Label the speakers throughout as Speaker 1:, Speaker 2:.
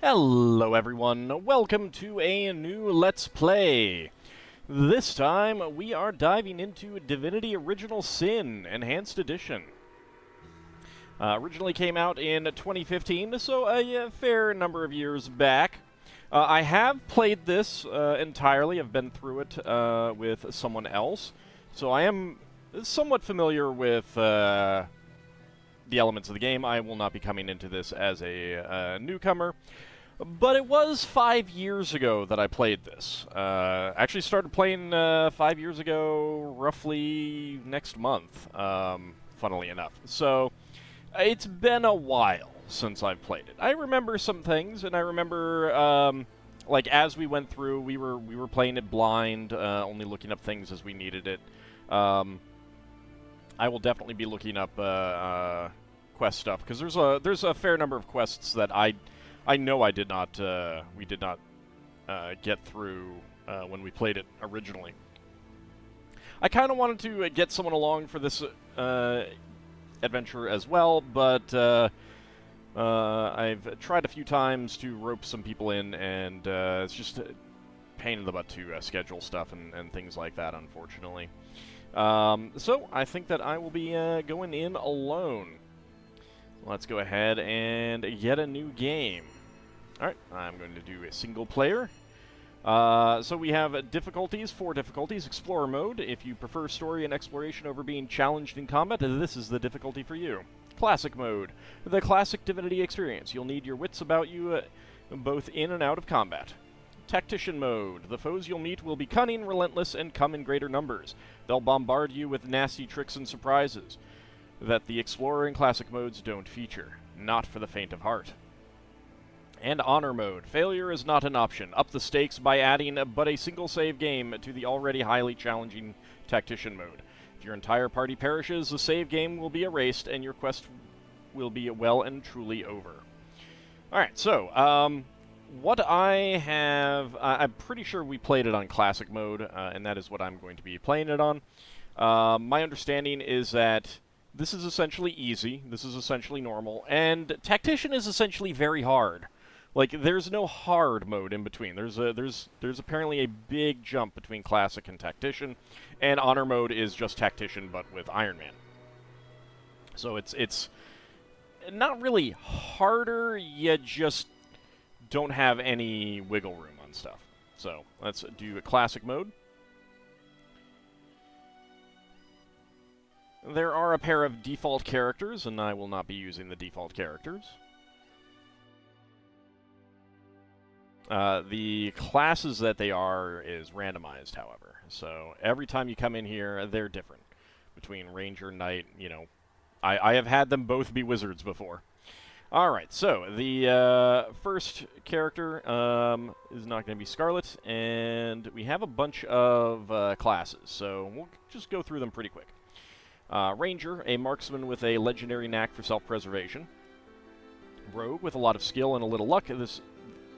Speaker 1: Hello everyone, welcome to a new Let's Play. This time we are diving into Divinity Original Sin Enhanced Edition. Originally came out in 2015, so a fair number of years back. I have played this entirely. I've been through it with someone else, so I am somewhat familiar with the elements of the game. I will not be coming into this as a newcomer. But it was 5 years ago that I played this. Actually started playing 5 years ago, roughly next month, funnily enough. So, it's been a while since I've played it. I remember some things, and I remember, like, as we went through, we were playing it blind, only looking up things as we needed it. I will definitely be looking up quest stuff, because there's a fair number of quests that I know we did not get through when we played it originally. I kind of wanted to get someone along for this adventure as well, but I've tried a few times to rope some people in, and it's just a pain in the butt to schedule stuff and things like that, unfortunately. So I think that I will be going in alone. Let's go ahead and get a new game. Alright, I'm going to do a single player. So we have difficulties, 4 difficulties. Explorer mode. If you prefer story and exploration over being challenged in combat, this is the difficulty for you. Classic mode. The classic Divinity experience. You'll need your wits about you both in and out of combat. Tactician mode. The foes you'll meet will be cunning, relentless, and come in greater numbers. They'll bombard you with nasty tricks and surprises that the Explorer and Classic modes don't feature. Not for the faint of heart. And Honor mode. Failure is not an option. Up the stakes by adding but a single save game to the already highly challenging Tactician mode. If your entire party perishes, the save game will be erased and your quest will be well and truly over. Alright, so, what I have... I'm pretty sure we played it on Classic mode, and that is what I'm going to be playing it on. My understanding is that this is essentially easy, this is essentially normal, and Tactician is essentially very hard. Like, there's no hard mode in between. There's apparently a big jump between Classic and Tactician, and Honor mode is just Tactician, but with Iron Man. So it's not really harder, you just don't have any wiggle room on stuff. So, let's do a Classic mode. There are a pair of default characters, and I will not be using the default characters. The classes that they are is randomized, however. So every time you come in here, they're different. Between Ranger, Knight, you know. I have had them both be wizards before. Alright, so the first character is not going to be Scarlet, and we have a bunch of classes, so we'll just go through them pretty quick. Ranger, a marksman with a legendary knack for self-preservation. Rogue, with a lot of skill and a little luck, this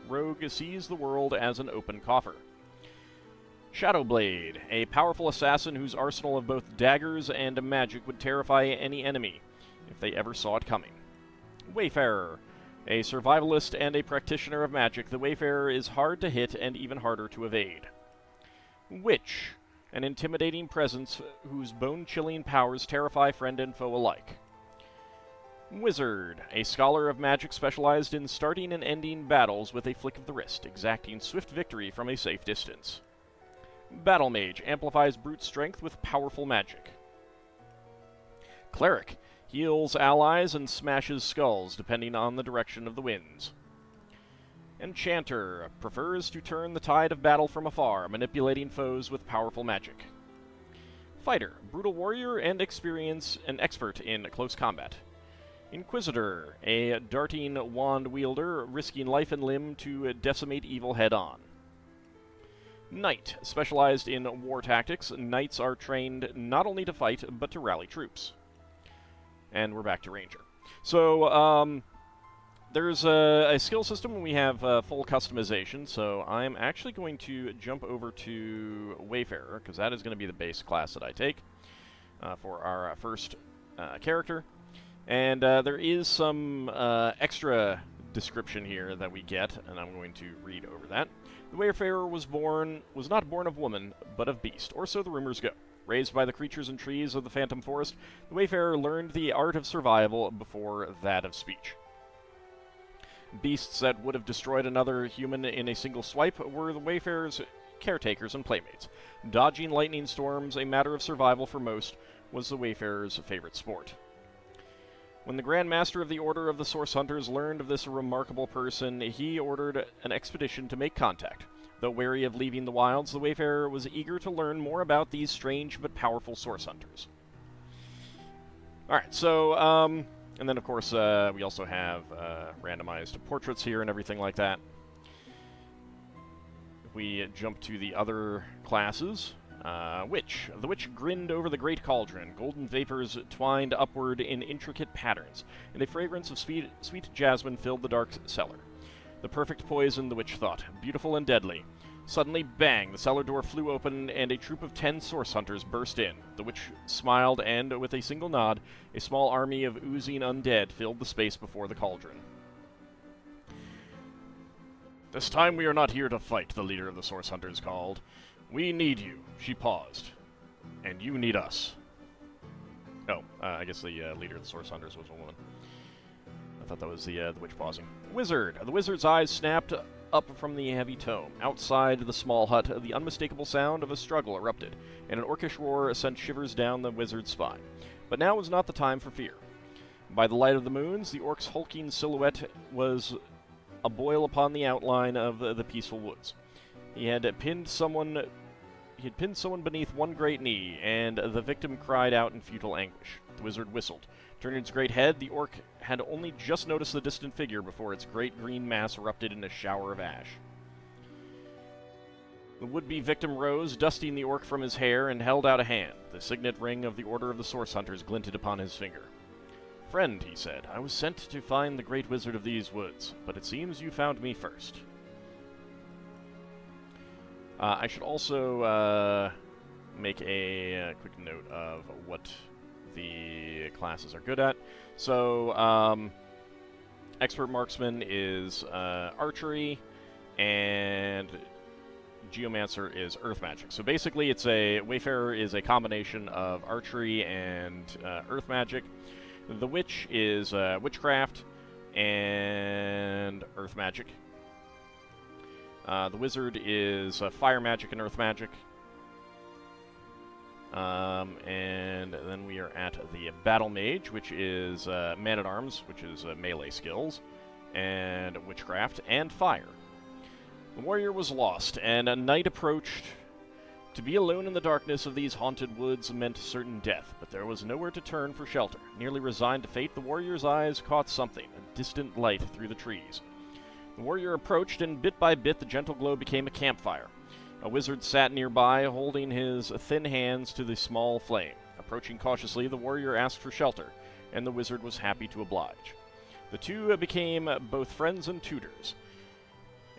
Speaker 1: rogue sees the world as an open coffer. Shadowblade, a powerful assassin whose arsenal of both daggers and magic would terrify any enemy if they ever saw it coming. Wayfarer, a survivalist and a practitioner of magic, the Wayfarer is hard to hit and even harder to evade. Witch, an intimidating presence whose bone-chilling powers terrify friend and foe alike. Wizard, a scholar of magic specialized in starting and ending battles with a flick of the wrist, exacting swift victory from a safe distance. Battle Mage, amplifies brute strength with powerful magic. Cleric, heals allies and smashes skulls depending on the direction of the winds. Enchanter, prefers to turn the tide of battle from afar, manipulating foes with powerful magic. Fighter, brutal warrior and an expert in close combat. Inquisitor, a darting wand wielder, risking life and limb to decimate evil head-on. Knight, specialized in war tactics, knights are trained not only to fight, but to rally troops. And we're back to Ranger. So, there's a skill system, and we have full customization, so I'm actually going to jump over to Wayfarer, because that is going to be the base class that I take for our first character. And there is some extra description here that we get, and I'm going to read over that. The Wayfarer was not born of woman, but of beast, or so the rumors go. Raised by the creatures and trees of the Phantom Forest, the Wayfarer learned the art of survival before that of speech. Beasts that would have destroyed another human in a single swipe were the Wayfarer's caretakers and playmates. Dodging lightning storms, a matter of survival for most, was the Wayfarer's favorite sport. When the Grand Master of the Order of the Source Hunters learned of this remarkable person, he ordered an expedition to make contact. Though wary of leaving the wilds, the Wayfarer was eager to learn more about these strange but powerful Source Hunters. Alright, so, and then of course we also have randomized portraits here and everything like that. We jump to the other classes. Witch. The witch grinned over the great cauldron. Golden vapors twined upward in intricate patterns, and a fragrance of sweet jasmine filled the dark cellar. The perfect poison, the witch thought, beautiful and deadly. Suddenly, bang! The cellar door flew open, and a troop of 10 Source Hunters burst in. The witch smiled, and, with a single nod, a small army of oozing undead filled the space before the cauldron. "This time we are not here to fight," the leader of the Source Hunters called. "We need you." She paused. "And you need us." Oh, I guess the leader of the Source Hunters was a woman. I thought that was the witch pausing. Wizard! The wizard's eyes snapped up from the heavy tome. Outside the small hut, the unmistakable sound of a struggle erupted, and an orcish roar sent shivers down the wizard's spine. But now was not the time for fear. By the light of the moons, the orc's hulking silhouette was a boil upon the outline of the peaceful woods. He had pinned someone beneath one great knee, and the victim cried out in futile anguish. The wizard whistled. Turning its great head, the orc had only just noticed the distant figure before its great green mass erupted in a shower of ash. The would-be victim rose, dusting the orc from his hair, and held out a hand. The signet ring of the Order of the Source Hunters glinted upon his finger. "Friend," he said, "I was sent to find the great wizard of these woods, but it seems you found me first." I should also make a quick note of what the classes are good at. So, Expert Marksman is Archery, and Geomancer is Earth Magic. So basically, Wayfarer is a combination of Archery and Earth Magic. The Witch is Witchcraft and Earth Magic. The Wizard is Fire Magic and Earth Magic. And then we are at the Battle Mage, which is Man-at-Arms, which is melee skills, and Witchcraft, and Fire. The warrior was lost, and a night approached. To be alone in the darkness of these haunted woods meant certain death, but there was nowhere to turn for shelter. Nearly resigned to fate, the warrior's eyes caught something, a distant light through the trees. The warrior approached, and bit by bit the gentle glow became a campfire. A wizard sat nearby, holding his thin hands to the small flame. Approaching cautiously, the warrior asked for shelter, and the wizard was happy to oblige. The two became both friends and tutors,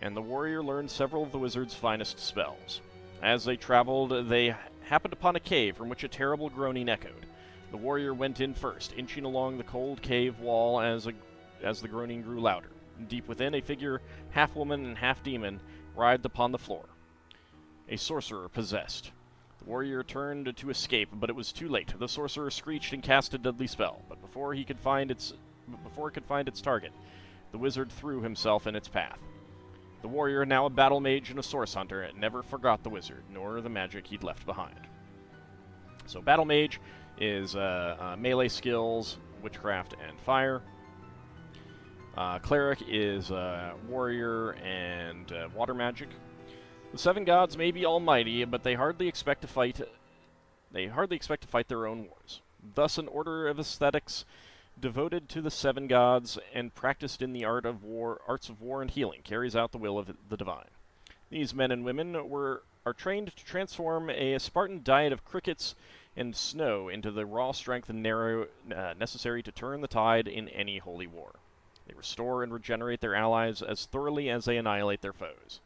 Speaker 1: and the warrior learned several of the wizard's finest spells. As they traveled, they happened upon a cave from which a terrible groaning echoed. The warrior went in first, inching along the cold cave wall as the groaning grew louder. Deep within, a figure, half woman and half demon, writhed upon the floor. A sorcerer possessed. The warrior turned to escape, but it was too late. The sorcerer screeched and cast a deadly spell, but before it could find its target, the wizard threw himself in its path. The warrior, now a battle mage and a source hunter, never forgot the wizard, nor the magic he'd left behind. So battle mage is melee skills, witchcraft, and fire. Cleric is warrior and water magic. The seven gods may be almighty, but they hardly expect to fight their own wars. Thus, an order of ascetics devoted to the seven gods and practiced in the arts of war and healing carries out the will of the divine. These men and women are trained to transform a Spartan diet of crickets and snow into the raw strength necessary to turn the tide in any holy war. They restore and regenerate their allies as thoroughly as they annihilate their foes.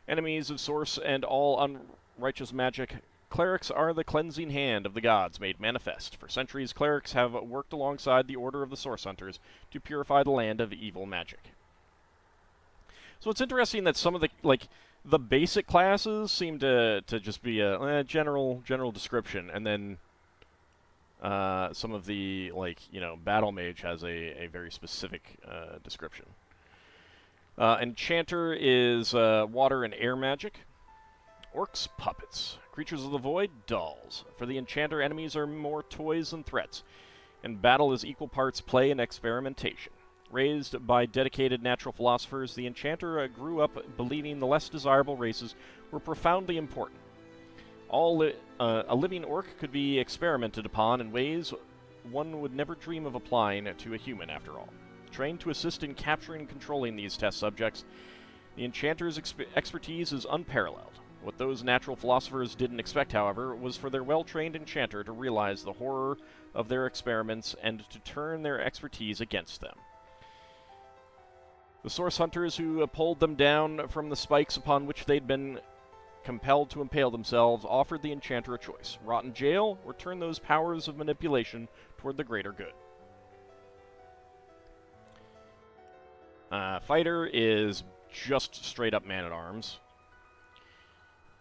Speaker 1: Enemies of source and all unrighteous magic, clerics are the cleansing hand of the gods made manifest. For centuries, clerics have worked alongside the Order of the Source Hunters to purify the land of evil magic. So it's interesting that some of the basic classes seem to just be a general description, and then some of the, Battle Mage has a very specific description. Enchanter is water and air magic. Orcs, puppets. Creatures of the void, dolls. For the enchanter, enemies are more toys than threats, and battle is equal parts play and experimentation. Raised by dedicated natural philosophers, the enchanter grew up believing the less desirable races were profoundly important. A living orc could be experimented upon in ways one would never dream of applying to a human, after all. Trained to assist in capturing and controlling these test subjects, the enchanter's expertise is unparalleled. What those natural philosophers didn't expect, however, was for their well-trained enchanter to realize the horror of their experiments and to turn their expertise against them. The source hunters who pulled them down from the spikes upon which they'd been compelled to impale themselves offered the enchanter a choice: rot in jail, or turn those powers of manipulation toward the greater good. Fighter is just straight-up man-at-arms.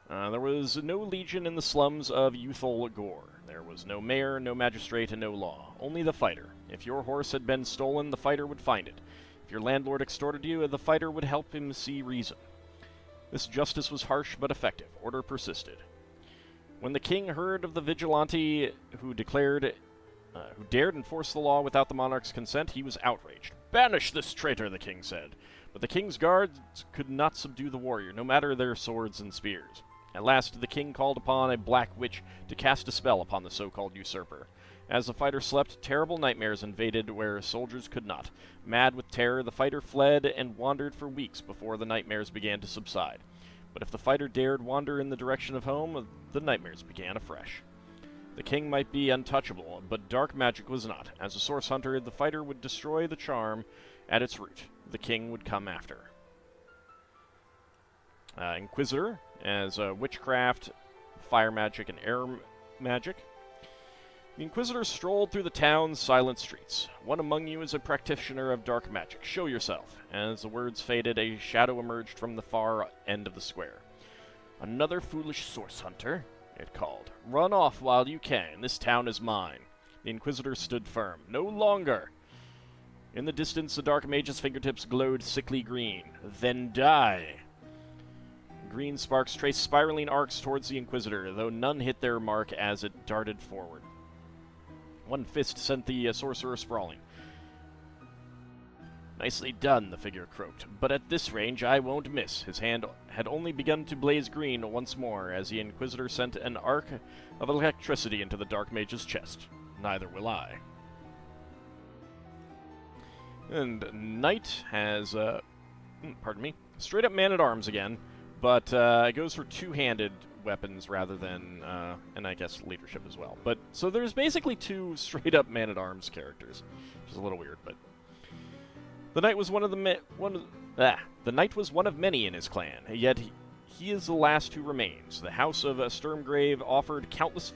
Speaker 1: There was no legion in the slums of Youthful Gore. There was no mayor, no magistrate, and no law. Only the fighter. If your horse had been stolen, the fighter would find it. If your landlord extorted you, the fighter would help him see reason. This justice was harsh but effective. Order persisted. When the king heard of the vigilante who dared enforce the law without the monarch's consent, he was outraged. "Banish this traitor," the king said. But the king's guards could not subdue the warrior, no matter their swords and spears. At last, the king called upon a black witch to cast a spell upon the so-called usurper. As the fighter slept, terrible nightmares invaded where soldiers could not. Mad with terror, the fighter fled and wandered for weeks before the nightmares began to subside. But if the fighter dared wander in the direction of home, the nightmares began afresh. The king might be untouchable, but dark magic was not. As a source hunter, the fighter would destroy the charm at its root. The king would come after. Inquisitor, as witchcraft, fire magic, and air magic. The Inquisitor strolled through the town's silent streets. "One among you is a practitioner of dark magic. Show yourself." As the words faded, a shadow emerged from the far end of the square. "Another foolish source hunter," it called. "Run off while you can. This town is mine." The Inquisitor stood firm. "No longer." In the distance, the dark mage's fingertips glowed sickly green. "Then die." Green sparks traced spiraling arcs towards the Inquisitor, though none hit their mark as it darted forward. One fist sent the sorcerer sprawling. "Nicely done," the figure croaked, "but at this range I won't miss." His hand had only begun to blaze green once more as the Inquisitor sent an arc of electricity into the dark mage's chest. "Neither will I." And Knight has, straight-up man-at-arms again, but it goes for two-handed weapons rather than, and I guess leadership as well. But so there's basically two straight-up man-at-arms characters, which is a little weird. But the knight was one of many in his clan. Yet he is the last who remains. The House of Sturmgrave offered countless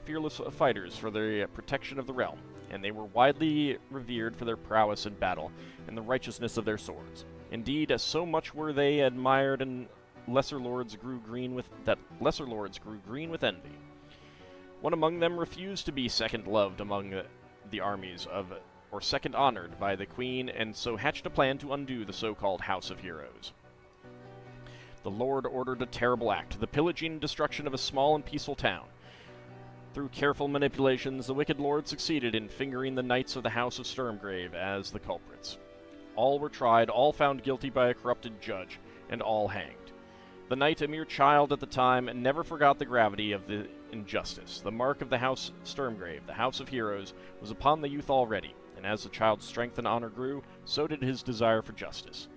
Speaker 1: fearless fighters for the protection of the realm, and they were widely revered for their prowess in battle and the righteousness of their swords. Indeed, so much were they admired and lesser lords grew green with envy. One among them refused to be second loved among the armies or second honored by the queen, and so hatched a plan to undo the so-called House of Heroes. The lord ordered a terrible act, the pillaging and destruction of a small and peaceful town. Through careful manipulations, the wicked lord succeeded in fingering the knights of the House of Sturmgrave as the culprits. All were tried, all found guilty by a corrupted judge, and all hanged. The knight, a mere child at the time, never forgot the gravity of the injustice. The mark of the House Sturmgrave, the House of Heroes, was upon the youth already, and as the child's strength and honor grew, so did his desire for justice.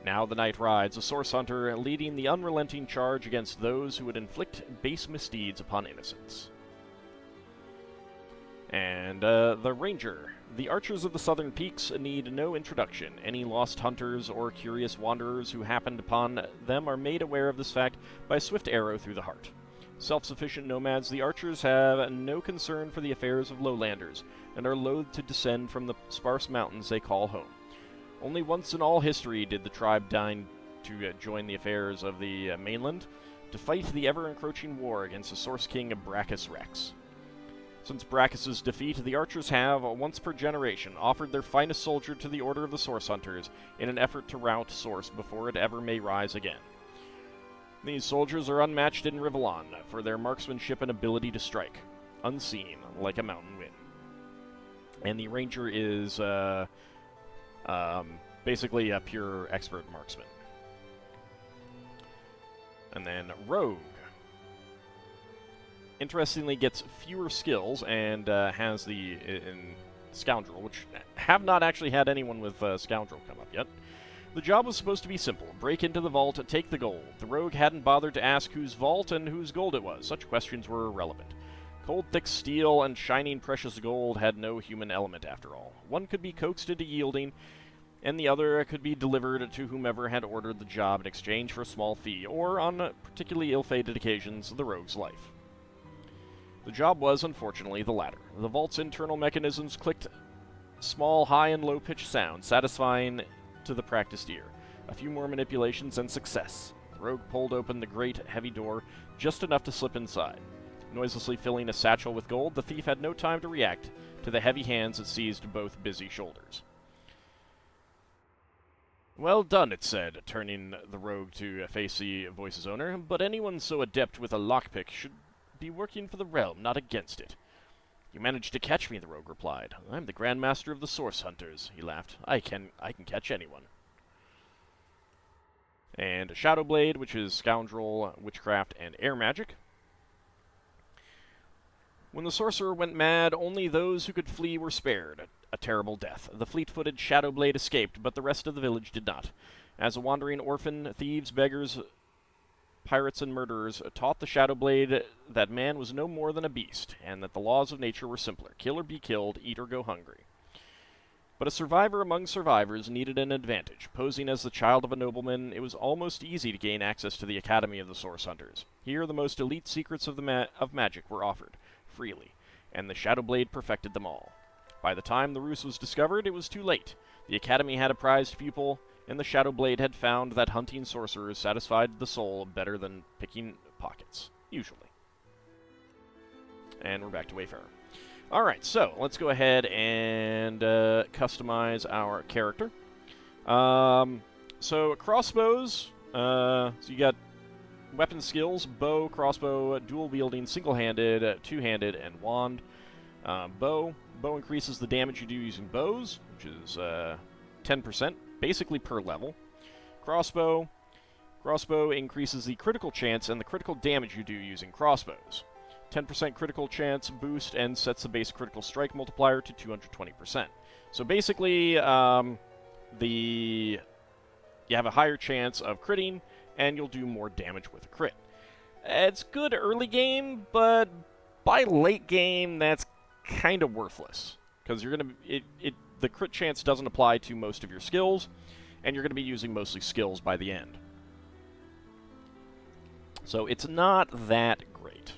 Speaker 1: Now the knight rides, a source hunter, leading the unrelenting charge against those who would inflict base misdeeds upon innocents. And the Ranger. The archers of the southern peaks need no introduction. Any lost hunters or curious wanderers who happened upon them are made aware of this fact by a swift arrow through the heart. Self-sufficient nomads, the archers have no concern for the affairs of lowlanders, and are loath to descend from the sparse mountains they call home. Only once in all history did the tribe to join the affairs of the mainland to fight the ever-encroaching war against the Source King Brachus Rex. Since Brachus' defeat, the archers have, once per generation, offered their finest soldier to the Order of the Source Hunters in an effort to rout Source before it ever may rise again. These soldiers are unmatched in Rivellon for their marksmanship and ability to strike, unseen like a mountain wind. And the ranger is basically a pure expert marksman. And then rogue. Interestingly, gets fewer skills and has the Scoundrel, which have not actually had anyone with Scoundrel come up yet. The job was supposed to be simple. Break into the vault, take the gold. The rogue hadn't bothered to ask whose vault and whose gold it was. Such questions were irrelevant. Cold, thick steel and shining precious gold had no human element after all. One could be coaxed into yielding, and the other could be delivered to whomever had ordered the job in exchange for a small fee, or, on particularly ill-fated occasions, the rogue's life. The job was, unfortunately, the latter. The vault's internal mechanisms clicked small high and low-pitched sounds, satisfying to the practiced ear. A few more manipulations and success. The rogue pulled open the great, heavy door, just enough to slip inside. Noiselessly filling a satchel with gold, the thief had no time to react to the heavy hands that seized both busy shoulders. Well done, it said, turning the rogue to face the voice's owner, but anyone so adept with a lockpick should be working for the realm, not against it. You managed to catch me, the rogue replied. I'm the Grand Master of the Source Hunters, he laughed. I can catch anyone. And Shadowblade, which is Scoundrel, Witchcraft, and Air Magic. When the sorcerer went mad, only those who could flee were spared. A terrible death. The fleet-footed Shadowblade escaped, but the rest of the village did not. As a wandering orphan, thieves, beggars, pirates, and murderers taught the Shadowblade that man was no more than a beast, and that the laws of nature were simpler. Kill or be killed, eat or go hungry. But a survivor among survivors needed an advantage. Posing as the child of a nobleman, it was almost easy to gain access to the Academy of the Source Hunters. Here, the most elite secrets of magic were offered, freely, and the Shadowblade perfected them all. By the time the ruse was discovered, it was too late. The Academy had a prized pupil, and the Shadowblade had found that hunting sorcerers satisfied the soul better than picking pockets, usually. And we're back to Wayfarer. Alright, so let's go ahead and customize our character. So crossbows, so you got weapon skills, bow, crossbow, dual-wielding, single-handed, two-handed, and wand. Bow increases the damage you do using bows, which is 10%, basically per level. Crossbow increases the critical chance and the critical damage you do using crossbows. 10% critical chance boost and sets the base critical strike multiplier to 220%. So basically, you have a higher chance of critting, and you'll do more damage with a crit. It's good early game, but by late game, that's kind of worthless, because you're gonna the crit chance doesn't apply to most of your skills, and you're going to be using mostly skills by the end. So it's not that great.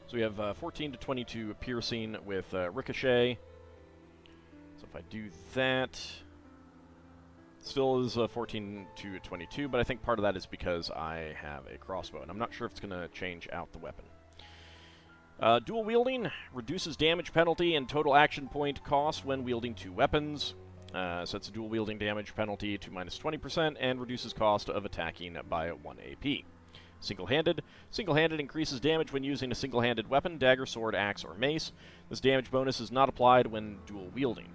Speaker 1: So we have 14 to 22 piercing with ricochet. So if I do that, still is 14 to 22, but I think part of that is because I have a crossbow, and I'm not sure if it's going to change out the weapon. Dual wielding reduces damage penalty and total action point cost when wielding two weapons. Sets a dual wielding damage penalty to minus 20% and reduces cost of attacking by 1 AP. Single-handed increases damage when using a single-handed weapon, dagger, sword, axe, or mace. This damage bonus is not applied when dual wielding.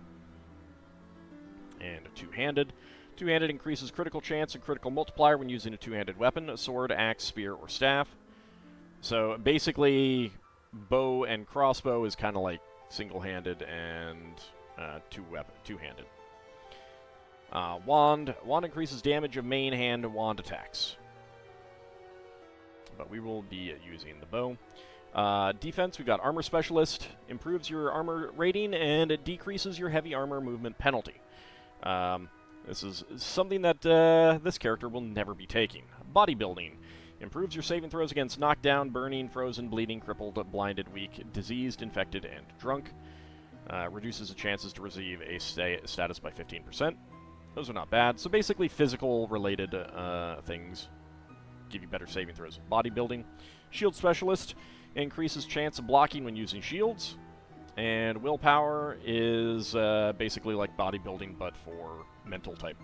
Speaker 1: And two-handed increases critical chance and critical multiplier when using a two-handed weapon, a sword, axe, spear, or staff. So basically, bow and crossbow is kind of like single-handed and two-handed. Wand increases damage of main hand wand attacks. But we will be using the bow. Defense, we've got Armor Specialist. Improves your armor rating, and it decreases your heavy armor movement penalty. This is something that this character will never be taking. Bodybuilding. Improves your saving throws against knockdown, burning, frozen, bleeding, crippled, blinded, weak, diseased, infected, and drunk. Reduces the chances to receive a status by 15%. Those are not bad. So basically physical-related things give you better saving throws. Bodybuilding. Shield Specialist increases chance of blocking when using shields. And Willpower is basically like bodybuilding, but for mental-type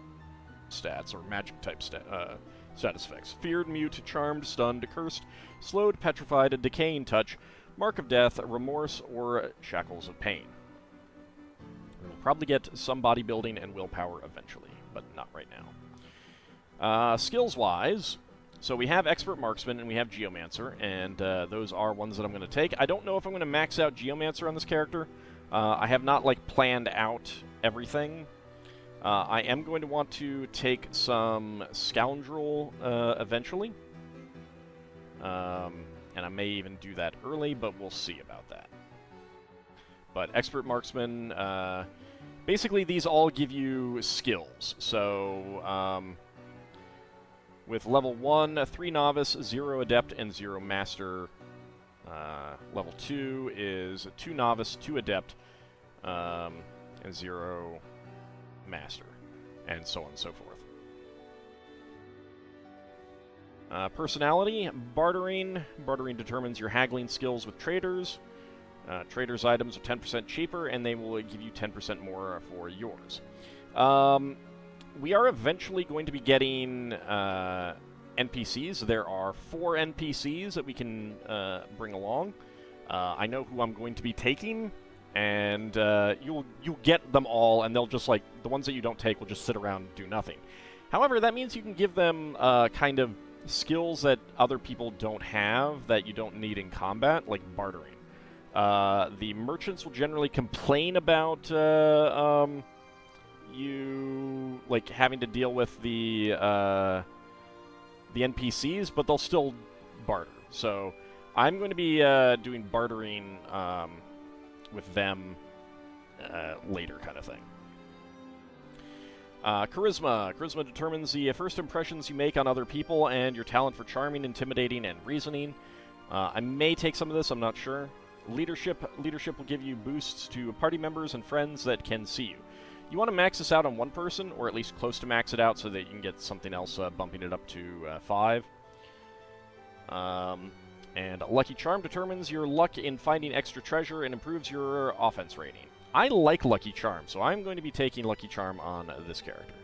Speaker 1: stats, or magic-type status effects. Feared, Mute, Charmed, Stunned, Cursed, Slowed, Petrified, Decaying Touch, Mark of Death, Remorse, or Shackles of Pain. We'll probably get some bodybuilding and willpower eventually, but not right now. Skills-wise, so we have Expert Marksman and we have Geomancer, and those are ones that I'm going to take. I don't know if I'm going to max out Geomancer on this character. I have not, like, planned out everything. I am going to want to take some Scoundrel eventually. And I may even do that early, but we'll see about that. But Expert Marksman, basically these all give you skills. So, with level 1, 3 Novice, 0 Adept, and 0 Master. Level 2 is 2 Novice, 2 Adept, and 0 Master, and so on and so forth. Personality, Bartering. Bartering determines your haggling skills with traders. Traders' items are 10% cheaper, and they will give you 10% more for yours. We are eventually going to be getting NPCs. There are 4 NPCs that we can bring along. I know who I'm going to be taking, and you'll get them all, and they'll just, like, the ones that you don't take will just sit around and do nothing. However, that means you can give them kind of skills that other people don't have that you don't need in combat, like bartering. The merchants will generally complain about you, like, having to deal with the NPCs, but they'll still barter. So I'm going to be doing bartering with them later, kind of thing. Charisma. Charisma determines the first impressions you make on other people and your talent for charming, intimidating, and reasoning. I may take some of this, I'm not sure. Leadership. Leadership will give you boosts to party members and friends that can see you. You want to max this out on one person, or at least close to max it out, so that you can get something else bumping it up to 5. And Lucky Charm determines your luck in finding extra treasure and improves your offense rating. I like Lucky Charm, so I'm going to be taking Lucky Charm on this character.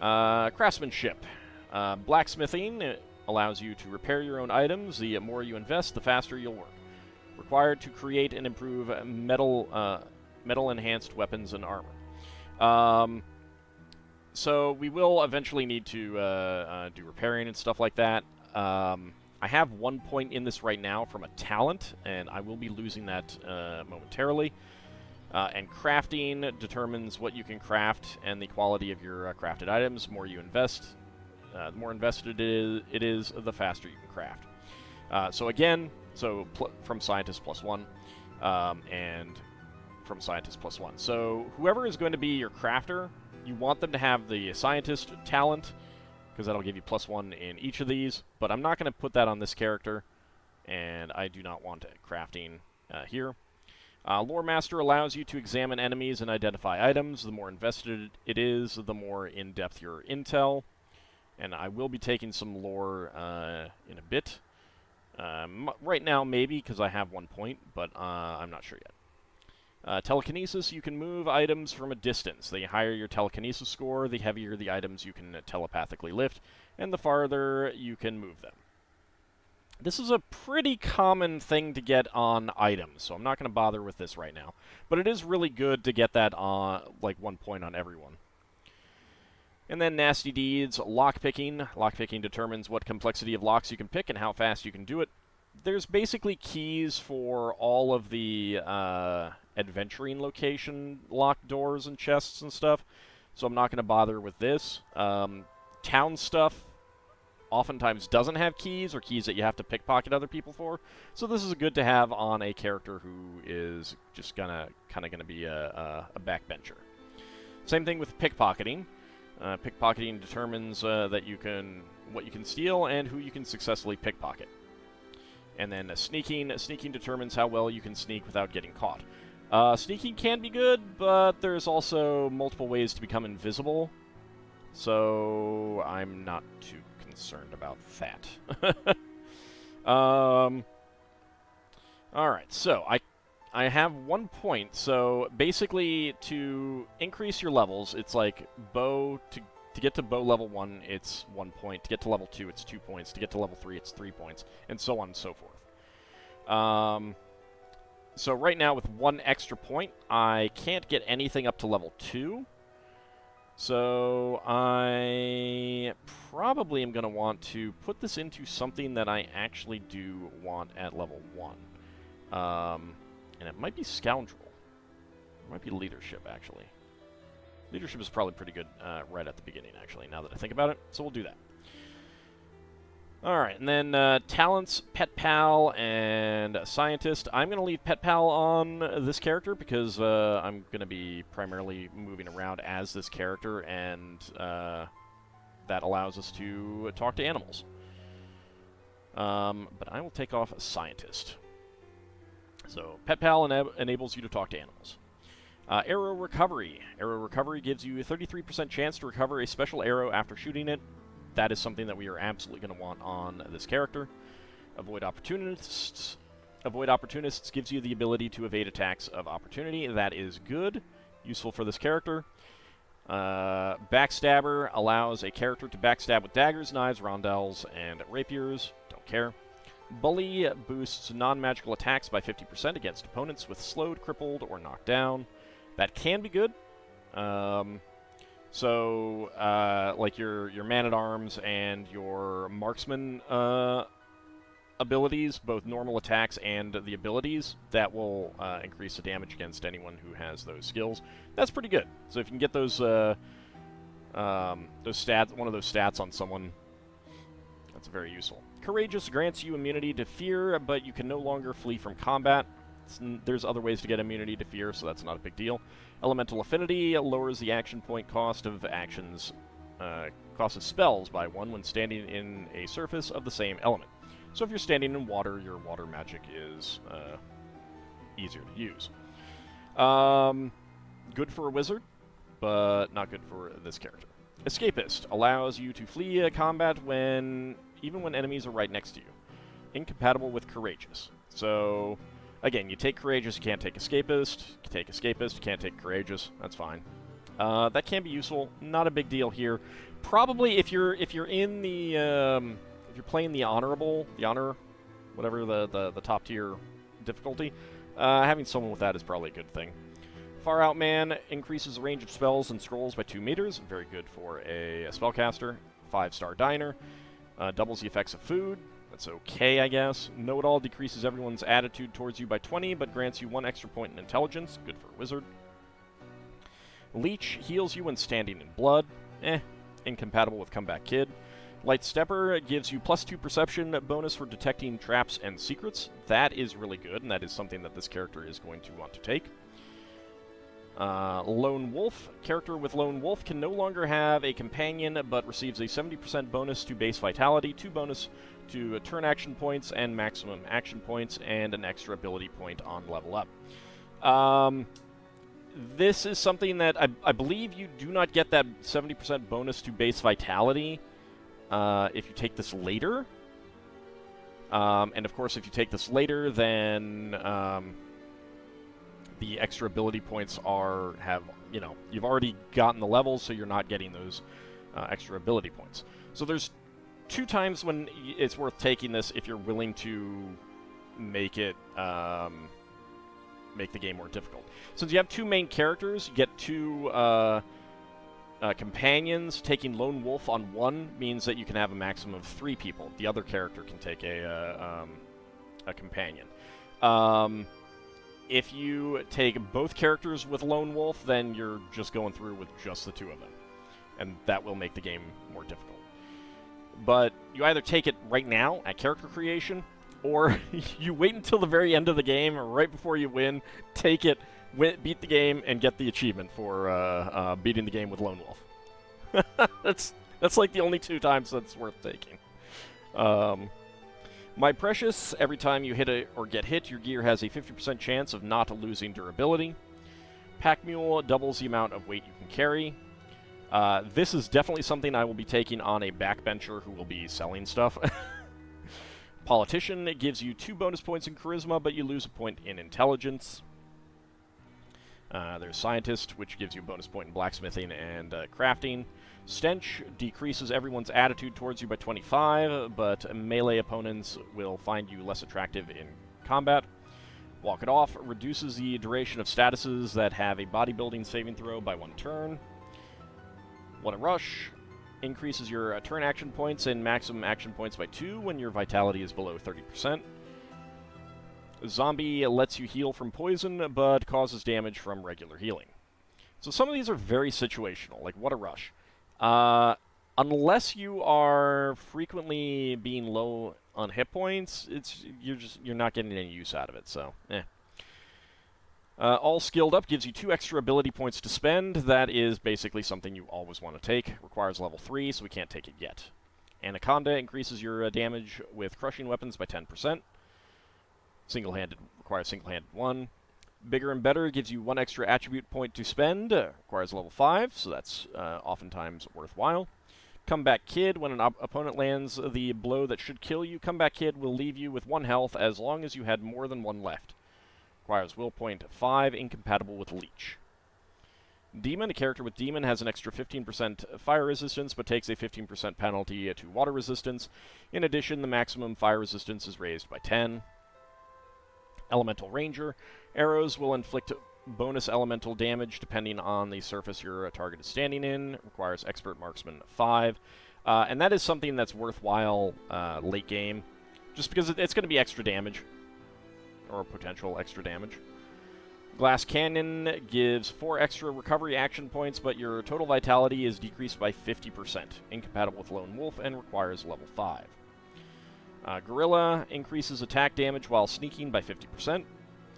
Speaker 1: Craftsmanship. Blacksmithing allows you to repair your own items. The more you invest, the faster you'll work. Required to create and improve metal-enhanced weapons and armor. So we will eventually need to do repairing and stuff like that. I have 1 point in this right now from a talent, and I will be losing that momentarily. And crafting determines what you can craft and the quality of your crafted items. The more you invest, the more invested it is, the faster you can craft. So again, from Scientist +1, and from Scientist +1. So whoever is going to be your crafter, you want them to have the Scientist talent, because that'll give you +1 in each of these, but I'm not going to put that on this character, and I do not want crafting here. Lore Master allows you to examine enemies and identify items. The more invested it is, the more in-depth your intel, and I will be taking some lore in a bit. Right now, maybe, because I have 1 point, but I'm not sure yet. Telekinesis, you can move items from a distance. The higher your telekinesis score, the heavier the items you can telepathically lift, and the farther you can move them. This is a pretty common thing to get on items, so I'm not going to bother with this right now. But it is really good to get that on, like, 1 point on everyone. And then Nasty Deeds, Lockpicking. Lockpicking determines what complexity of locks you can pick and how fast you can do it. There's basically keys for all of the adventuring location locked doors and chests and stuff, so I'm not going to bother with this. Town stuff oftentimes doesn't have keys, or keys that you have to pickpocket other people for, so this is good to have on a character who is just kind of gonna be a backbencher. Same thing with pickpocketing. Pickpocketing determines what you can steal and who you can successfully pickpocket. And then sneaking determines how well you can sneak without getting caught. Sneaking can be good, but there's also multiple ways to become invisible, so I'm not too concerned about that. Alright, so I have 1 point, so basically to increase your levels, it's like bow, to get to bow level 1, it's 1 point, to get to level 2, it's 2 points, to get to level 3, it's 3 points, and so on and so forth. So right now, with 1 extra point, I can't get anything up to level 2, so I probably am going to want to put this into something that I actually do want at level 1. And it might be Scoundrel. It might be Leadership, actually. Leadership is probably pretty good right at the beginning, actually, now that I think about it, so we'll do that. Alright, and then Talents, Pet Pal, and Scientist. I'm going to leave Pet Pal on this character because I'm going to be primarily moving around as this character, and that allows us to talk to animals. But I will take off Scientist. So, Pet Pal enables you to talk to animals. Arrow Recovery. Arrow Recovery gives you a 33% chance to recover a special arrow after shooting it. That is something that we are absolutely going to want on this character. Avoid Opportunists. Avoid Opportunists gives you the ability to evade attacks of opportunity. That is good. Useful for this character. Backstabber allows a character to backstab with daggers, knives, rondelles, and rapiers. Don't care. Bully boosts non-magical attacks by 50% against opponents with slowed, crippled, or knocked down. That can be good. So, like your man-at-arms and your marksman abilities, both normal attacks and the abilities, that will increase the damage against anyone who has those skills. That's pretty good. So if you can get those stats, one of those stats on someone, that's very useful. Courageous grants you immunity to fear, but you can no longer flee from combat. There's other ways to get immunity to fear, so that's not a big deal. Elemental Affinity lowers the action point cost of actions, cost of spells by 1 when standing in a surface of the same element. So if you're standing in water, your water magic is easier to use. Good for a wizard, but not good for this character. Escapist allows you to flee combat even when enemies are right next to you. Incompatible with Courageous. So, again, you take Courageous, you can't take Escapist. You take Escapist, you can't take Courageous. That's fine. That can be useful. Not a big deal here. Probably if you're in the if you're playing the honor, whatever the top tier difficulty, having someone with that is probably a good thing. Far Out Man increases the range of spells and scrolls by 2 meters. Very good for a spellcaster. 5-star Diner. Doubles the effects of food. That's okay, I guess. Know-It-All decreases everyone's attitude towards you by 20, but grants you 1 extra point in intelligence. Good for a wizard. Leech heals you when standing in blood. Incompatible with Comeback Kid. Light Stepper gives you +2 perception bonus for detecting traps and secrets. That is really good, and that is something that this character is going to want to take. Lone Wolf. Character with Lone Wolf can no longer have a companion, but receives a 70% bonus to base vitality, 2 bonus to turn action points and maximum action points, and an extra ability point on level up. This is something that I believe you do not get that 70% bonus to base vitality if you take this later. And of course, if you take this later, then the extra ability points you've already gotten the levels, so you're not getting those extra ability points. So there's 2 times when it's worth taking this if you're willing to make it make the game more difficult. Since you have 2 main characters, you get 2 companions. Taking Lone Wolf on 1 means that you can have a maximum of 3 people. The other character can take a companion. If you take both characters with Lone Wolf, then you're just going through with just the 2 of them. And that will make the game more difficult. But you either take it right now at character creation, or you wait until the very end of the game, or right before you win, take it, beat the game, and get the achievement for beating the game with Lone Wolf. That's like the only 2 times that's worth taking. My precious, every time you hit or get hit, your gear has a 50% chance of not losing durability. Pack Mule doubles the amount of weight you can carry. This is definitely something I will be taking on a backbencher who will be selling stuff. Politician, it gives you 2 bonus points in Charisma, but you lose a point in Intelligence. There's Scientist, which gives you a bonus point in Blacksmithing and Crafting. Stench decreases everyone's attitude towards you by 25, but melee opponents will find you less attractive in combat. Walk It Off reduces the duration of statuses that have a bodybuilding saving throw by 1 turn. What a Rush increases your turn action points and maximum action points by 2 when your vitality is below 30%. Zombie lets you heal from poison, but causes damage from regular healing. So some of these are very situational, like What a Rush. Unless you are frequently being low on hit points, you're not getting any use out of it, so All Skilled Up gives you 2 extra ability points to spend. That is basically something you always want to take. Requires level 3, so we can't take it yet. Anaconda increases your damage with crushing weapons by 10%. Single-handed requires single-handed 1. Bigger and Better gives you 1 extra attribute point to spend. Requires level 5, so that's oftentimes worthwhile. Comeback Kid, when an opponent lands the blow that should kill you, Comeback Kid will leave you with 1 health as long as you had more than 1 left. Requires will point 5, incompatible with Leech. Demon, a character with Demon, has an extra 15% fire resistance, but takes a 15% penalty to water resistance. In addition, the maximum fire resistance is raised by 10. Elemental Ranger. Arrows will inflict bonus elemental damage depending on the surface your target is standing in. Requires Expert Marksman 5. And that is something that's worthwhile late game, just because it's going to be extra damage, or potential extra damage. Glass Cannon gives 4 extra recovery action points, but your total vitality is decreased by 50%, incompatible with Lone Wolf, and requires level 5. Gorilla increases attack damage while sneaking by 50%.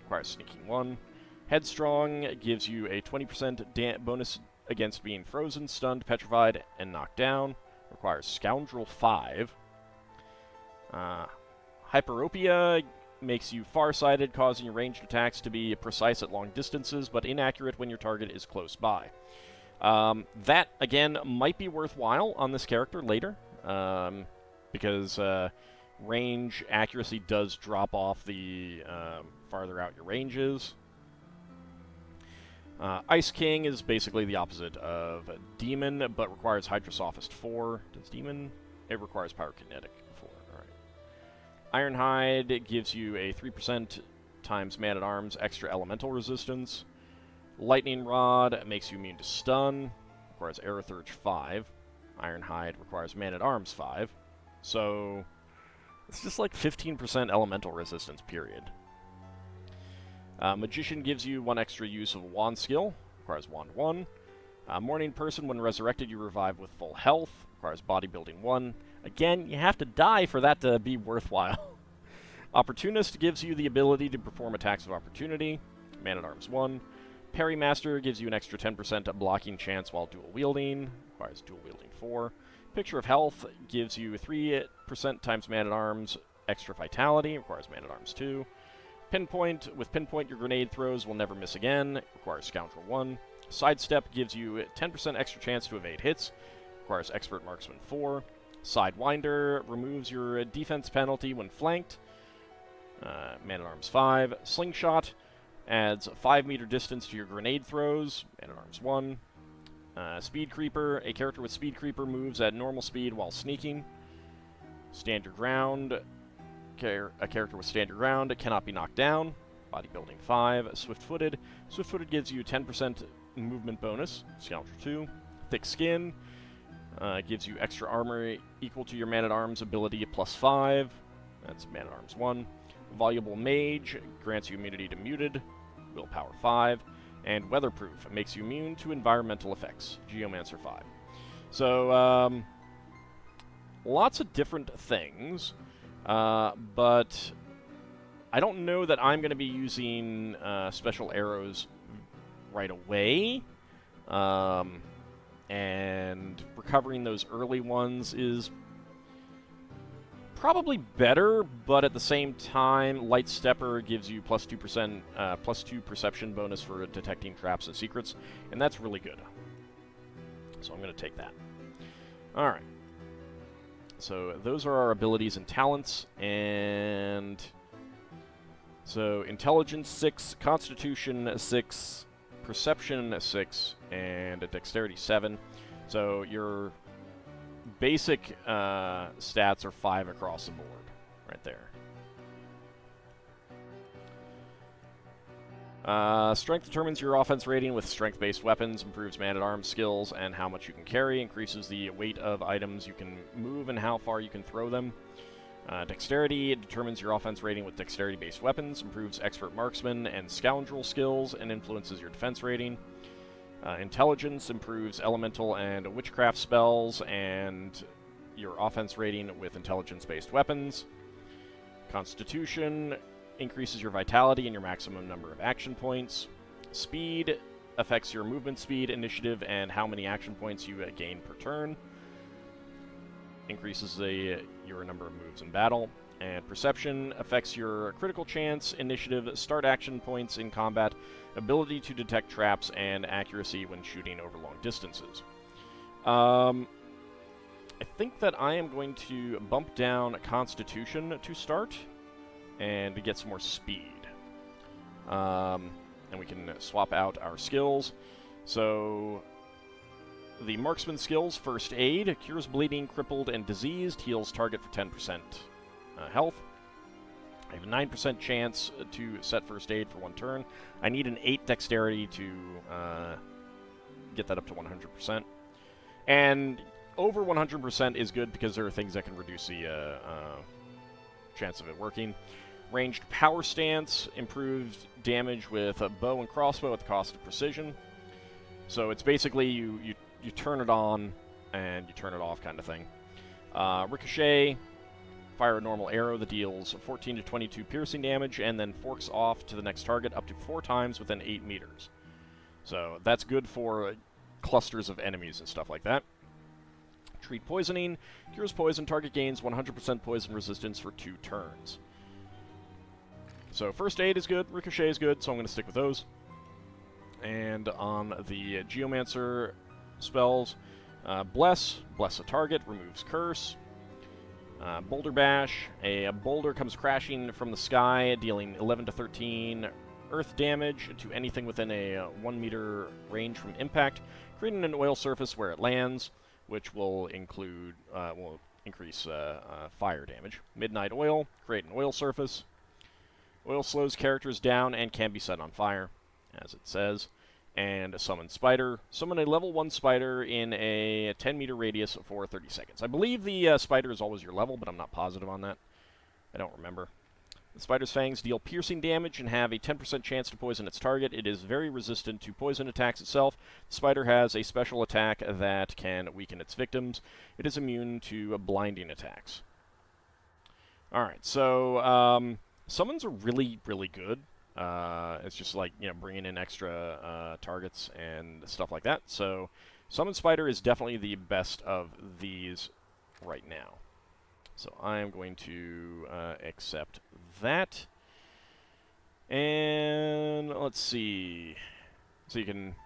Speaker 1: Requires sneaking 1. Headstrong gives you a 20% bonus against being frozen, stunned, petrified, and knocked down. Requires Scoundrel 5. Hyperopia makes you farsighted, causing your ranged attacks to be precise at long distances, but inaccurate when your target is close by. That, again, might be worthwhile on this character later, because range accuracy does drop off the farther out your range is. Ice King is basically the opposite of Demon, but requires Hydrosophist 4. Does Demon? It requires Pyrokinetic 4. Alright. Ironhide gives you a 3% times Man-at-Arms extra elemental resistance. Lightning Rod makes you immune to stun. Requires Aerothurge 5. Ironhide requires Man-at-Arms 5. So it's just like 15% elemental resistance, period. Magician gives you 1 extra use of Wand skill. Requires Wand 1. Morning Person, when resurrected, you revive with full health. Requires Bodybuilding 1. Again, you have to die for that to be worthwhile. Opportunist gives you the ability to perform attacks of opportunity. Man-at-Arms 1. Parry Master gives you an extra 10% blocking chance while dual wielding. Requires dual wielding 4. Picture of Health gives you 3% times Man-at-Arms extra vitality. Requires Man-at-Arms 2. Pinpoint. With Pinpoint, your grenade throws will never miss again. Requires Scoundrel 1. Sidestep gives you 10% extra chance to evade hits. Requires Expert Marksman 4. Sidewinder removes your defense penalty when flanked. Man-at-Arms 5. Slingshot adds 5 meter distance to your grenade throws. Man-at-Arms 1. Speed Creeper. A character with Speed Creeper moves at normal speed while sneaking. Stand Your Ground. A character with Stand Your Ground cannot be knocked down. Bodybuilding 5. Swift-Footed. Swift-Footed gives you 10% movement bonus. Scoundrel 2. Thick Skin gives you extra armor equal to your Man-at-Arms ability plus 5. That's Man-at-Arms 1. Voluble Mage grants you immunity to muted. Willpower 5. And Weatherproof makes you immune to environmental effects. Geomancer 5. So, lots of different things. But I don't know that I'm going to be using special arrows right away. And recovering those early ones is probably better, but at the same time, Light Stepper gives you +2%, +2 perception bonus for detecting traps and secrets, and that's really good. So I'm going to take that. Alright. So those are our abilities and talents, and so Intelligence 6, Constitution 6, Perception 6, and a Dexterity 7. So your basic stats are 5 across the board, right there. Strength determines your offense rating with strength-based weapons, improves man-at-arms skills and how much you can carry, increases the weight of items you can move and how far you can throw them. Dexterity determines your offense rating with dexterity-based weapons, improves expert marksman and scoundrel skills, and influences your defense rating. Intelligence improves elemental and witchcraft spells and your offense rating with intelligence-based weapons. Constitution increases your vitality and your maximum number of action points. Speed affects your movement speed, initiative, and how many action points you gain per turn. Increases your number of moves in battle. And Perception affects your critical chance, initiative, start action points in combat, ability to detect traps, and accuracy when shooting over long distances. I think that I am going to bump down Constitution to start, and to get some more speed. And we can swap out our skills. So, the Marksman skills, First Aid, cures bleeding, crippled, and diseased, heals target for 10% health. I have a 9% chance to set First Aid for 1 turn. I need an 8 Dexterity to get that up to 100%. And over 100% is good because there are things that can reduce the chance of it working. Ranged Power Stance, improved damage with a bow and crossbow at the cost of precision. So it's basically you turn it on and you turn it off kind of thing. Ricochet, fire a normal arrow that deals 14 to 22 piercing damage and then forks off to the next target up to 4 times within 8 meters. So that's good for clusters of enemies and stuff like that. Treat Poisoning, cures poison, target gains 100% poison resistance for 2 turns. So First Aid is good, Ricochet is good, so I'm going to stick with those. And on the Geomancer spells, Bless a target, removes curse. Boulder Bash, a boulder comes crashing from the sky, dealing 11 to 13 earth damage to anything within a 1 meter range from impact, creating an oil surface where it lands, which will increase fire damage. Midnight Oil, create an oil surface. Oil slows characters down and can be set on fire, as it says. And a Summon Spider. Summon a level 1 spider in a 10-meter radius for 30 seconds. I believe the spider is always your level, but I'm not positive on that. I don't remember. The spider's fangs deal piercing damage and have a 10% chance to poison its target. It is very resistant to poison attacks itself. The spider has a special attack that can weaken its victims. It is immune to blinding attacks. Alright, so summons are really, really good. It's just like, bringing in extra targets and stuff like that. So, Summon Spider is definitely the best of these right now. So, I am going to accept that. And let's see. So, you can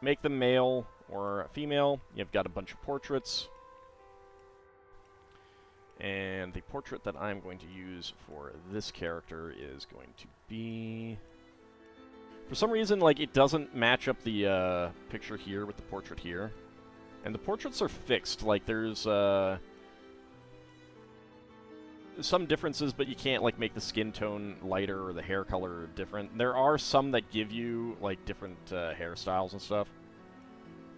Speaker 1: make them male or female. You've got a bunch of portraits. And the portrait that I'm going to use for this character is going to be... For some reason, it doesn't match up the picture here with the portrait here. And the portraits are fixed. There's some differences, but you can't, make the skin tone lighter or the hair color different. There are some that give you, different hairstyles and stuff.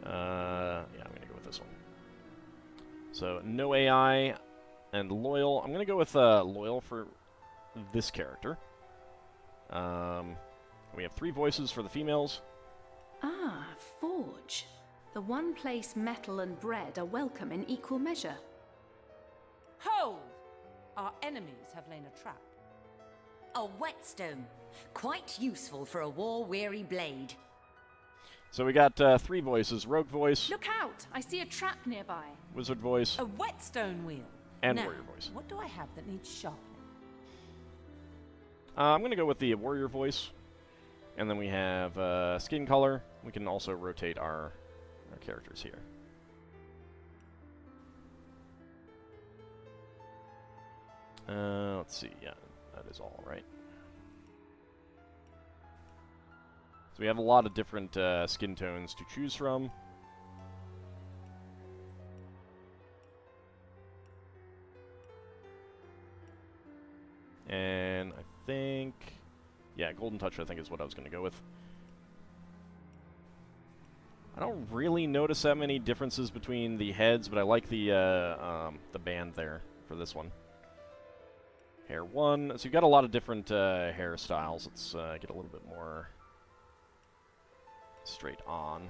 Speaker 1: Yeah, I'm going to go with this one. So, no AI... and Loyal. I'm going to go with Loyal for this character. We have 3 voices for the females.
Speaker 2: Ah, Forge. The one place metal and bread are welcome in equal measure.
Speaker 3: Hold! Our enemies have laid a trap.
Speaker 4: A whetstone. Quite useful for a war-weary blade.
Speaker 1: So we got 3 voices. Rogue voice.
Speaker 2: Look out! I see a trap nearby.
Speaker 1: Wizard voice.
Speaker 3: A whetstone wheel.
Speaker 1: And
Speaker 3: now,
Speaker 1: warrior voice.
Speaker 3: What do I have that needs sharpening?
Speaker 1: I'm going to go with the warrior voice. And then we have skin color. We can also rotate our characters here. Let's see. Yeah, that is all right. So we have a lot of different skin tones to choose from. And I think... yeah, Golden Touch I think is what I was going to go with. I don't really notice that many differences between the heads, but I like the band there for this one. Hair 1. So you've got a lot of different hairstyles. Let's get a little bit more straight on.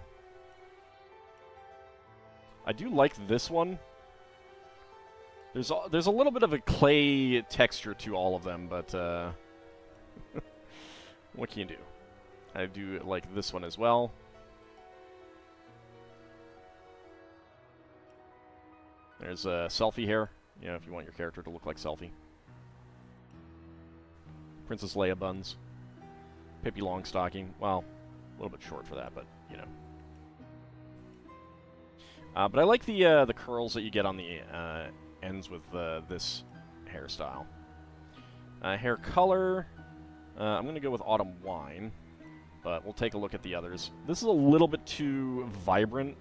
Speaker 1: I do like this one. There's a little bit of a clay texture to all of them, but what can you do? I do like this one as well. There's a Selfie hair, you know, if you want your character to look like Selfie. Princess Leia buns. Pippi Longstocking. Well, a little bit short for that, but, you know. But I like the curls that you get on the ends with this hairstyle. Hair color, I'm going to go with Autumn Wine, but we'll take a look at the others. This is a little bit too vibrant.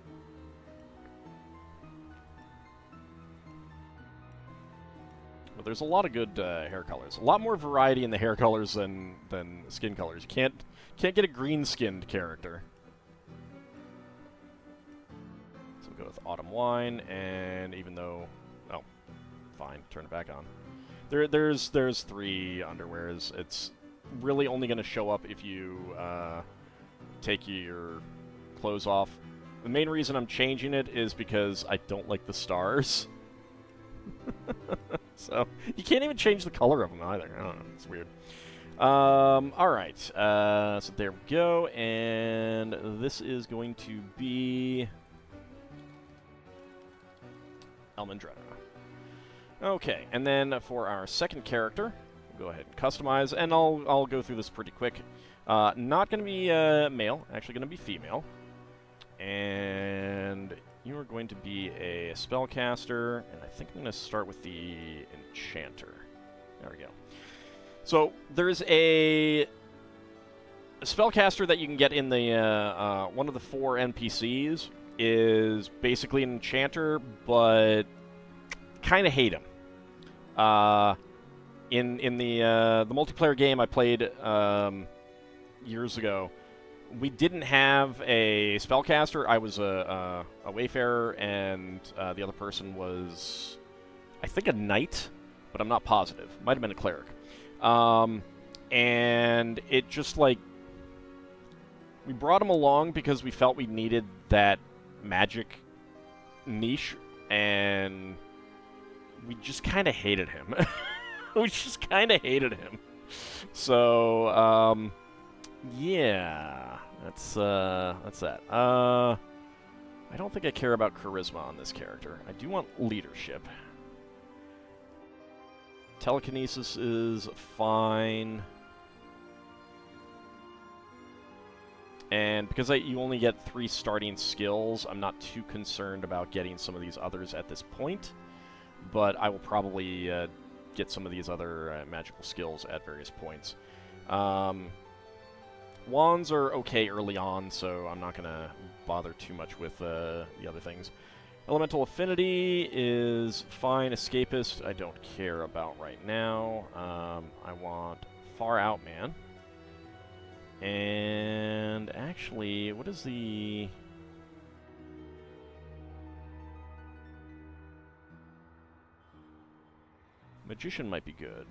Speaker 1: But there's a lot of good hair colors. A lot more variety in the hair colors than skin colors. You can't get a green-skinned character. So we'll go with Autumn Wine, and even though... oh, fine, turn it back on. There's 3 underwears. It's really only going to show up if you take your clothes off. The main reason I'm changing it is because I don't like the stars. So, you can't even change the color of them either. I don't know, it's weird. Alright, so there we go, and this is going to be... Elmandretta. Okay, and then for our second character, we'll go ahead and customize, and I'll go through this pretty quick. Not going to be male, actually going to be female. And you are going to be a spellcaster, and I think I'm going to start with the enchanter. There we go. So there's a spellcaster that you can get in the one of the 4 NPCs is basically an enchanter, but kind of hate him. In the multiplayer game I played years ago, we didn't have a spellcaster. I was a wayfarer, and the other person was, I think, a knight, but I'm not positive. Might have been a cleric. And it just, like, we brought him along because we felt we needed that magic niche, and we just kind of hated him. We just kind of hated him. So, yeah, that's that. I don't think I care about charisma on this character. I do want leadership. Telekinesis is fine. And because you only get 3 starting skills, I'm not too concerned about getting some of these others at this point. But I will probably get some of these other magical skills at various points. Wands are okay early on, so I'm not going to bother too much with the other things. Elemental Affinity is fine. Escapist, I don't care about right now. I want Far Out Man. And actually, what is the... Magician might be good.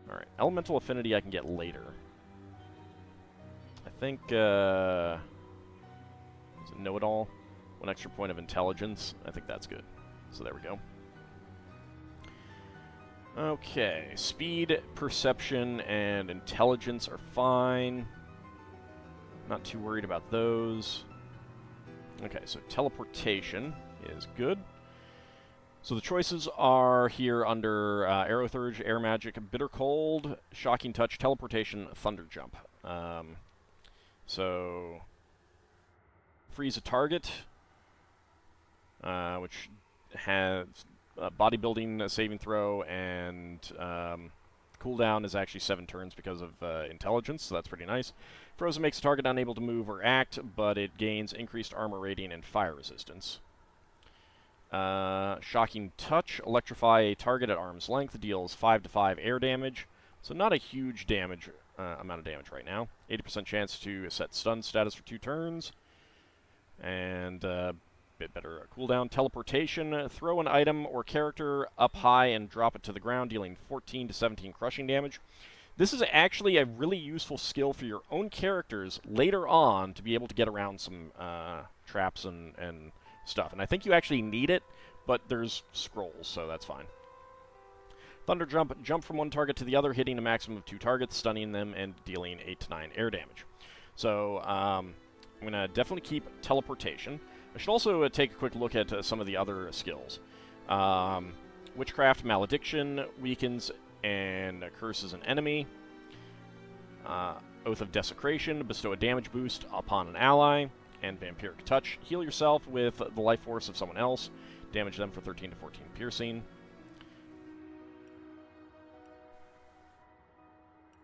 Speaker 1: Alright, Elemental Affinity I can get later. I think, is it Know-It-All? 1 extra point of intelligence. I think that's good. So there we go. Okay, speed, perception, and intelligence are fine. Not too worried about those. Okay, so teleportation is good. So the choices are here under Arrow Surge, Air Magic, Bitter Cold, Shocking Touch, Teleportation, Thunder Jump. So freeze a target, which has bodybuilding saving throw, and cooldown is actually 7 turns because of intelligence, so that's pretty nice. Frozen makes a target unable to move or act, but it gains increased armor rating and fire resistance. Shocking Touch, electrify a target at arm's length, deals 5 to 5 air damage, so not a huge damage amount of damage right now. 80% chance to set stun status for 2 turns, and bit better cooldown. Teleportation, throw an item or character up high and drop it to the ground, dealing 14 to 17 crushing damage. This is actually a really useful skill for your own characters later on to be able to get around some traps and stuff. And I think you actually need it, but there's scrolls, so that's fine. Thunder Jump, jump from one target to the other, hitting a maximum of 2 targets, stunning them, and dealing 8 to 9 air damage. So I'm going to definitely keep Teleportation. I should also take a quick look at some of the other skills. Witchcraft, Malediction, weakens and curses an enemy. Oath of Desecration, bestow a damage boost upon an ally. And Vampiric Touch, heal yourself with the life force of someone else. Damage them for 13 to 14 piercing.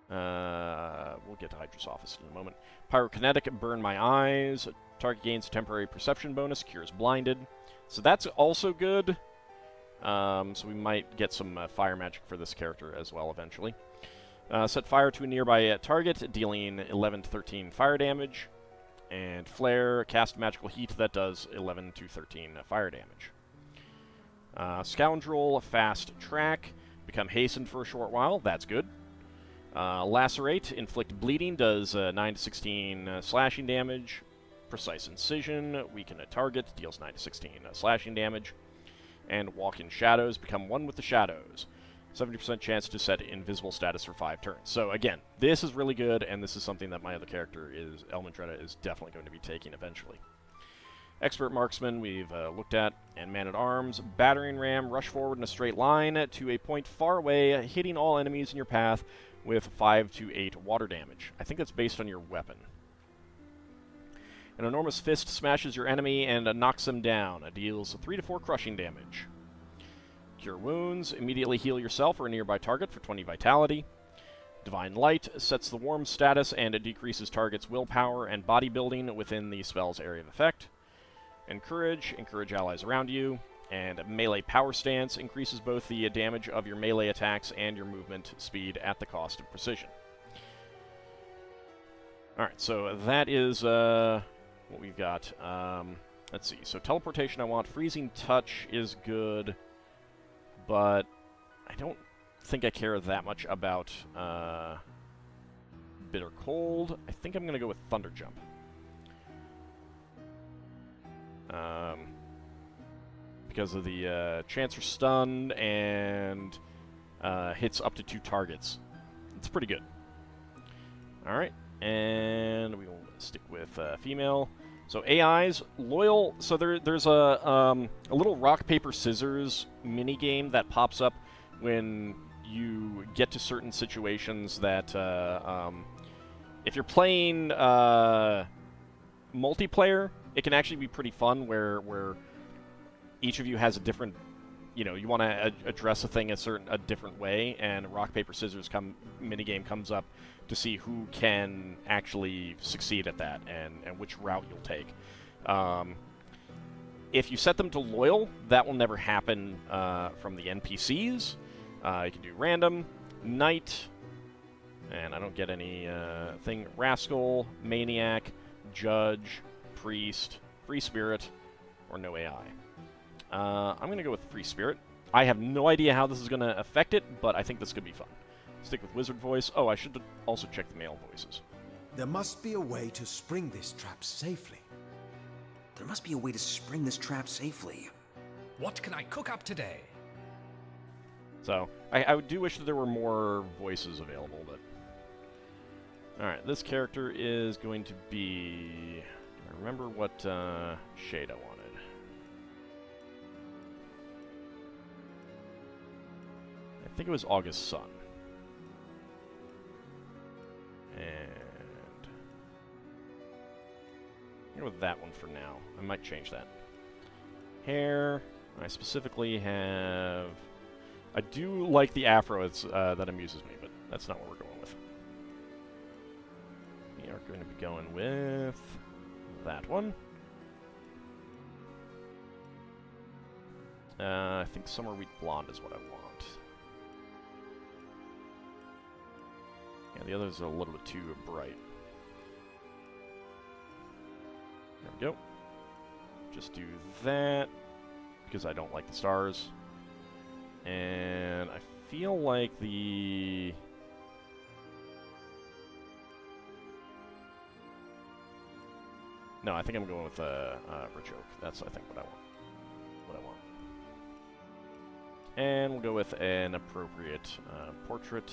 Speaker 1: We'll get to Hydrosophist in a moment. Pyrokinetic, burn my eyes. Target gains a temporary perception bonus, cures blinded. So that's also good. So we might get some fire magic for this character as well eventually. Set fire to a nearby target, dealing 11 to 13 fire damage. And Flare, cast magical heat that does 11 to 13 fire damage. Scoundrel, fast track, become hastened for a short while, that's good. Lacerate, inflict bleeding, does 9 to 16 slashing damage. Precise incision, weaken a target, deals 9 to 16 slashing damage. And walk in shadows, become one with the shadows. 70% chance to set invisible status for 5 turns. So again, this is really good, and this is something that my other character, Elmandretta, is definitely going to be taking eventually. Expert Marksman, we've looked at, and Man-at-Arms. Battering Ram, rush forward in a straight line to a point far away, hitting all enemies in your path with 5 to 8 water damage. I think that's based on your weapon. An Enormous Fist smashes your enemy and knocks them down. It deals 3 to 4 crushing damage. Cure Wounds, immediately heal yourself or a nearby target for 20 vitality. Divine Light sets the warm status and it decreases target's willpower and bodybuilding within the spell's area of effect. Encourage, encourage allies around you. And Melee Power Stance increases both the damage of your melee attacks and your movement speed at the cost of precision. Alright, so that is what we've got. Let's see, so Teleportation I want. Freezing Touch is good. But I don't think I care that much about Bitter Cold. I think I'm going to go with Thunder Jump. Because of the chance for stun and hits up to 2 targets. It's pretty good. Alright, and we will stick with female. So AIs, loyal. So there's a little rock paper scissors mini game that pops up when you get to certain situations that if you're playing multiplayer, it can actually be pretty fun where each of you has a different, you want to address a thing a different way, and rock paper scissors mini game comes up to see who can actually succeed at that and which route you'll take. If you set them to loyal, that will never happen from the NPCs. You can do random, knight, and I don't get any thing. Rascal, maniac, judge, priest, free spirit, or no AI. I'm going to go with free spirit. I have no idea how this is going to affect it, but I think this could be fun. Stick with wizard voice. Oh, I should also check the male voices.
Speaker 5: There must be a way to spring this trap safely.
Speaker 6: There must be a way to spring this trap safely.
Speaker 7: What can I cook up today?
Speaker 1: So, I do wish that there were more voices available, but... Alright, this character is going to be... I remember what shade I wanted. I think it was August Sun. And I'm with that one for now. I might change that. Hair. I specifically have... I do like the afro that amuses me, but that's not what we're going with. We are going to be going with that one. I think Summer Wheat Blonde is what I want. Yeah, the others are a little bit too bright. There we go. Just do that, because I don't like the stars. And I feel like the... No, I think I'm going with Rich Oak. That's, I think, what I want. And we'll go with an appropriate portrait.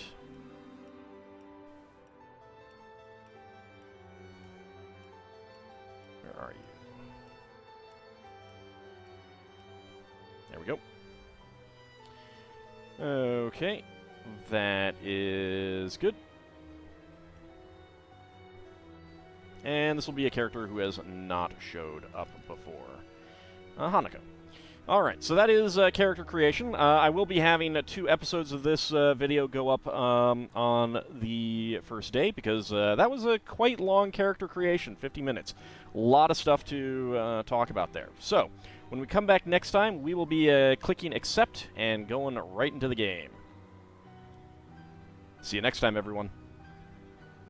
Speaker 1: Where are you? There we go. Okay, that is good. And this will be a character who has not showed up before. Hanukkah. Alright, so that is character creation. I will be having 2 episodes of this video go up on the first day, because that was a quite long character creation, 50 minutes. A lot of stuff to talk about there. So, when we come back next time, we will be clicking accept and going right into the game. See you next time, everyone.